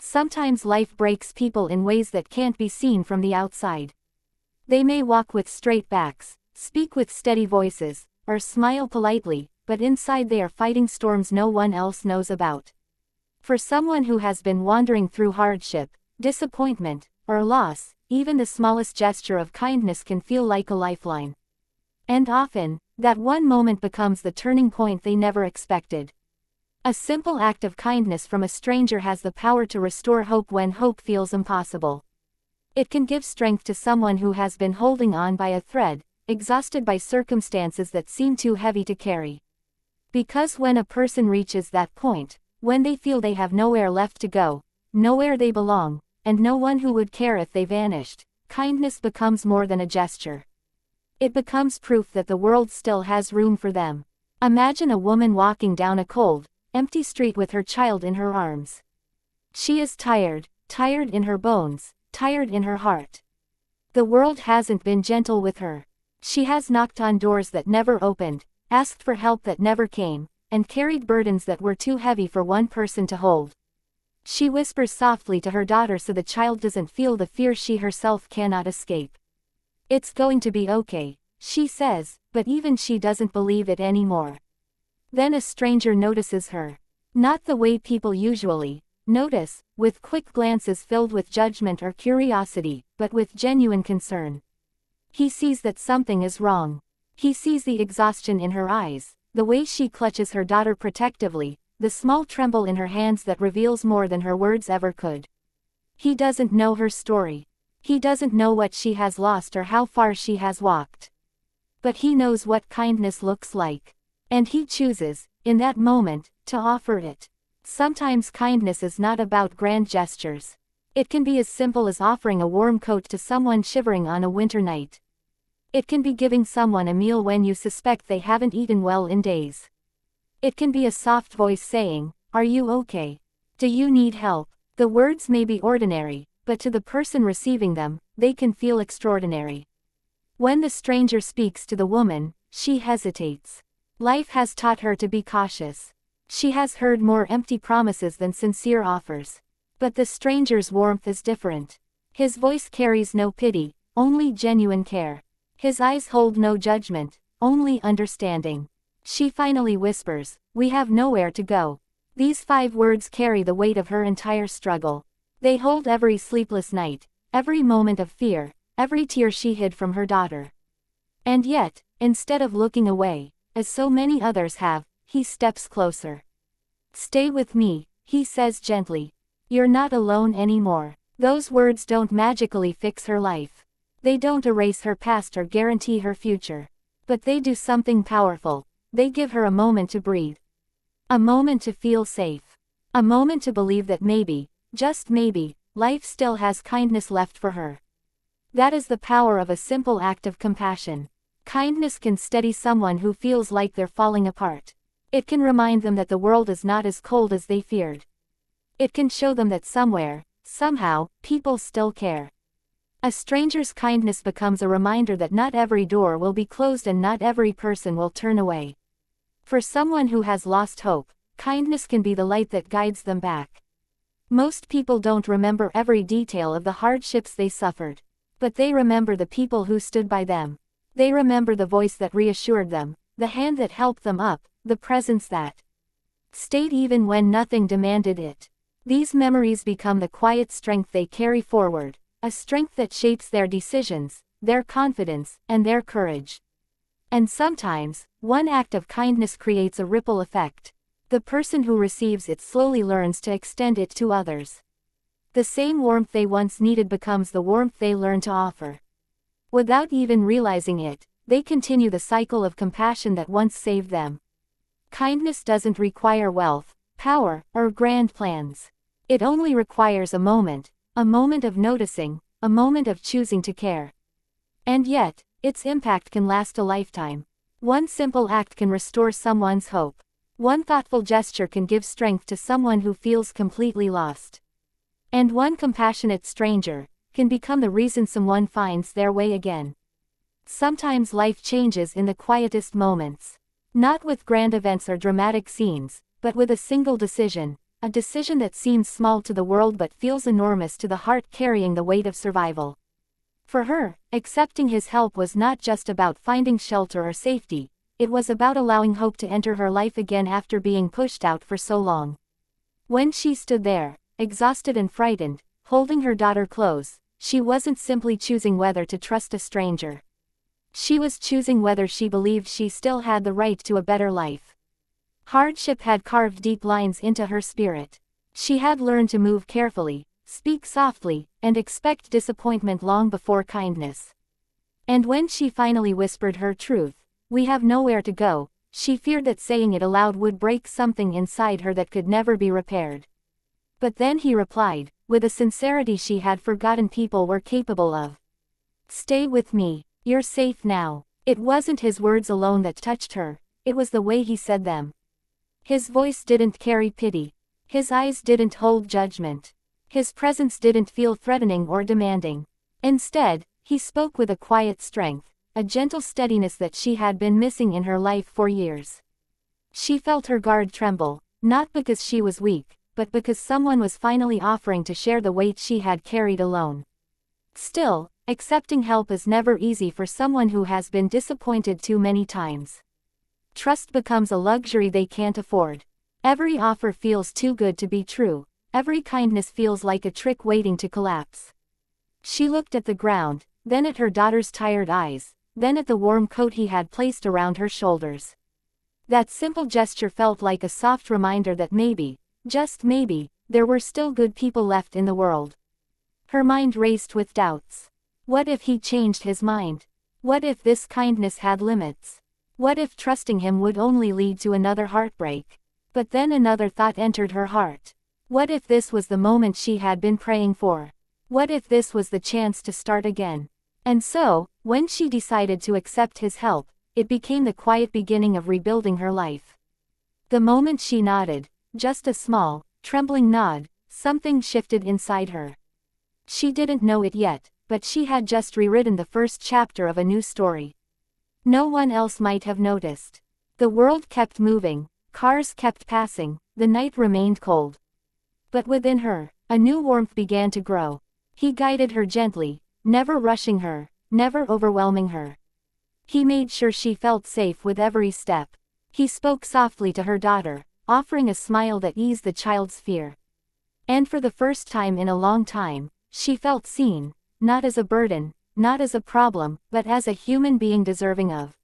Sometimes life breaks people in ways that can't be seen from the outside. They may walk with straight backs, speak with steady voices, or smile politely, but inside they are fighting storms no one else knows about. For someone who has been wandering through hardship, disappointment, or loss, even the smallest gesture of kindness can feel like a lifeline. And often, that one moment becomes the turning point they never expected. A simple act of kindness from a stranger has the power to restore hope when hope feels impossible. It can give strength to someone who has been holding on by a thread, exhausted by circumstances that seem too heavy to carry. Because when a person reaches that point, when they feel they have nowhere left to go, nowhere they belong, and no one who would care if they vanished, kindness becomes more than a gesture. It becomes proof that the world still has room for them. Imagine a woman walking down a cold, empty street with her child in her arms. She is tired, tired in her bones, tired in her heart. The world hasn't been gentle with her. She has knocked on doors that never opened, asked for help that never came, and carried burdens that were too heavy for one person to hold. She whispers softly to her daughter so the child doesn't feel the fear she herself cannot escape. "It's going to be okay," she says, but even she doesn't believe it anymore. Then a stranger notices her. Not the way people usually notice, with quick glances filled with judgment or curiosity, but with genuine concern. He sees that something is wrong. He sees the exhaustion in her eyes, the way she clutches her daughter protectively, the small tremble in her hands that reveals more than her words ever could. He doesn't know her story. He doesn't know what she has lost or how far she has walked. But he knows what kindness looks like. And he chooses, in that moment, to offer it. Sometimes kindness is not about grand gestures. It can be as simple as offering a warm coat to someone shivering on a winter night. It can be giving someone a meal when you suspect they haven't eaten well in days. It can be a soft voice saying, "Are you okay? Do you need help?" The words may be ordinary, but to the person receiving them, they can feel extraordinary. When the stranger speaks to the woman, she hesitates. Life has taught her to be cautious. She has heard more empty promises than sincere offers. But the stranger's warmth is different. His voice carries no pity, only genuine care. His eyes hold no judgment, only understanding. She finally whispers, "We have nowhere to go." These 5 words carry the weight of her entire struggle. They hold every sleepless night, every moment of fear, every tear she hid from her daughter. And yet, instead of looking away, as so many others have, he steps closer. "Stay with me," he says gently. "You're not alone anymore." Those words don't magically fix her life. They don't erase her past or guarantee her future. But they do something powerful. They give her a moment to breathe. A moment to feel safe. A moment to believe that maybe, just maybe, life still has kindness left for her. That is the power of a simple act of compassion. Kindness can steady someone who feels like they're falling apart. It can remind them that the world is not as cold as they feared. It can show them that somewhere, somehow, people still care. A stranger's kindness becomes a reminder that not every door will be closed and not every person will turn away. For someone who has lost hope, kindness can be the light that guides them back. Most people don't remember every detail of the hardships they suffered. But they remember the people who stood by them. They remember the voice that reassured them, the hand that helped them up, the presence that stayed even when nothing demanded it. These memories become the quiet strength they carry forward, a strength that shapes their decisions, their confidence, and their courage. And sometimes, one act of kindness creates a ripple effect. The person who receives it slowly learns to extend it to others. The same warmth they once needed becomes the warmth they learn to offer. Without even realizing it, they continue the cycle of compassion that once saved them. Kindness doesn't require wealth, power, or grand plans. It only requires a moment of noticing, a moment of choosing to care. And yet, its impact can last a lifetime. One simple act can restore someone's hope. One thoughtful gesture can give strength to someone who feels completely lost. And one compassionate stranger can become the reason someone finds their way again. Sometimes life changes in the quietest moments. Not with grand events or dramatic scenes, but with a single decision, a decision that seems small to the world but feels enormous to the heart carrying the weight of survival. For her, accepting his help was not just about finding shelter or safety, it was about allowing hope to enter her life again after being pushed out for so long. When she stood there, exhausted and frightened, holding her daughter close, she wasn't simply choosing whether to trust a stranger. She was choosing whether she believed she still had the right to a better life. Hardship had carved deep lines into her spirit. She had learned to move carefully, speak softly, and expect disappointment long before kindness. And when she finally whispered her truth, "We have nowhere to go," she feared that saying it aloud would break something inside her that could never be repaired. But then he replied, with a sincerity she had forgotten people were capable of. "Stay with me, you're safe now." It wasn't his words alone that touched her, it was the way he said them. His voice didn't carry pity. His eyes didn't hold judgment. His presence didn't feel threatening or demanding. Instead, he spoke with a quiet strength, a gentle steadiness that she had been missing in her life for years. She felt her guard tremble, not because she was weak, but because someone was finally offering to share the weight she had carried alone. Still, accepting help is never easy for someone who has been disappointed too many times. Trust becomes a luxury they can't afford. Every offer feels too good to be true. Every kindness feels like a trick waiting to collapse. She looked at the ground, then at her daughter's tired eyes, then at the warm coat he had placed around her shoulders. That simple gesture felt like a soft reminder that maybe, just maybe, there were still good people left in the world. Her mind raced with doubts. What if he changed his mind? What if this kindness had limits? What if trusting him would only lead to another heartbreak? But then another thought entered her heart. What if this was the moment she had been praying for? What if this was the chance to start again? And so, when she decided to accept his help, it became the quiet beginning of rebuilding her life. The moment she nodded, just a small, trembling nod, something shifted inside her. She didn't know it yet, but she had just rewritten the first chapter of a new story. No one else might have noticed. The world kept moving, cars kept passing, the night remained cold. But within her, a new warmth began to grow. He guided her gently, never rushing her, never overwhelming her. He made sure she felt safe with every step. He spoke softly to her daughter, offering a smile that eased the child's fear. And for the first time in a long time, she felt seen, not as a burden, not as a problem, but as a human being deserving of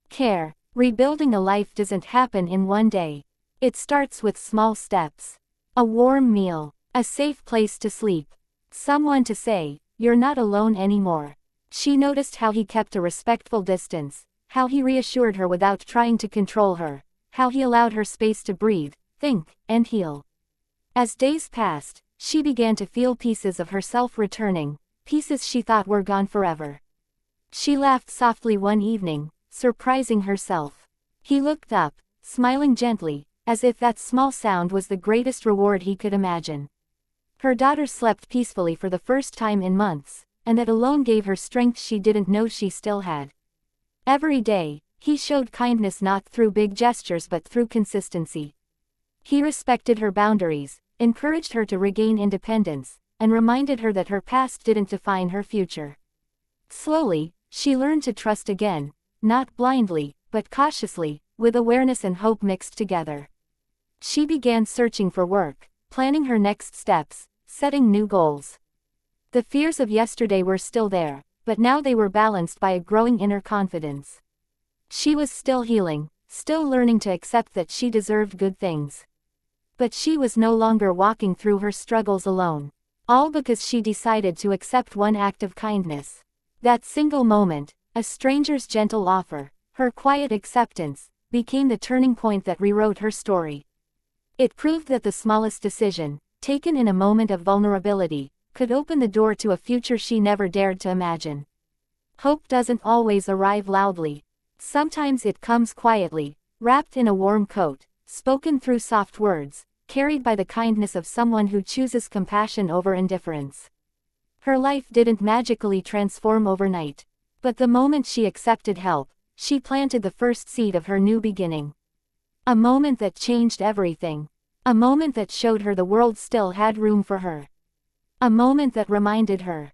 care. Rebuilding a life doesn't happen in one day. It starts with small steps. A warm meal, a safe place to sleep, someone to say, "You're not alone anymore." She noticed how he kept a respectful distance, how he reassured her without trying to control her, how he allowed her space to breathe, think, and heal. As days passed, she began to feel pieces of herself returning, pieces she thought were gone forever. She laughed softly one evening, surprising herself. He looked up, smiling gently, as if that small sound was the greatest reward he could imagine. Her daughter slept peacefully for the first time in months, and that alone gave her strength she didn't know she still had. Every day, he showed kindness not through big gestures but through consistency. He respected her boundaries, encouraged her to regain independence, and reminded her that her past didn't define her future. Slowly, she learned to trust again, not blindly, but cautiously, with awareness and hope mixed together. She began searching for work, planning her next steps, setting new goals. The fears of yesterday were still there, but now they were balanced by a growing inner confidence. She was still healing, still learning to accept that she deserved good things. But she was no longer walking through her struggles alone. All because she decided to accept one act of kindness. That single moment, a stranger's gentle offer, her quiet acceptance, became the turning point that rewrote her story. It proved that the smallest decision, taken in a moment of vulnerability, could open the door to a future she never dared to imagine. Hope doesn't always arrive loudly. Sometimes it comes quietly, wrapped in a warm coat, spoken through soft words, carried by the kindness of someone who chooses compassion over indifference. Her life didn't magically transform overnight. But the moment she accepted help, she planted the first seed of her new beginning. A moment that changed everything. A moment that showed her the world still had room for her. A moment that reminded her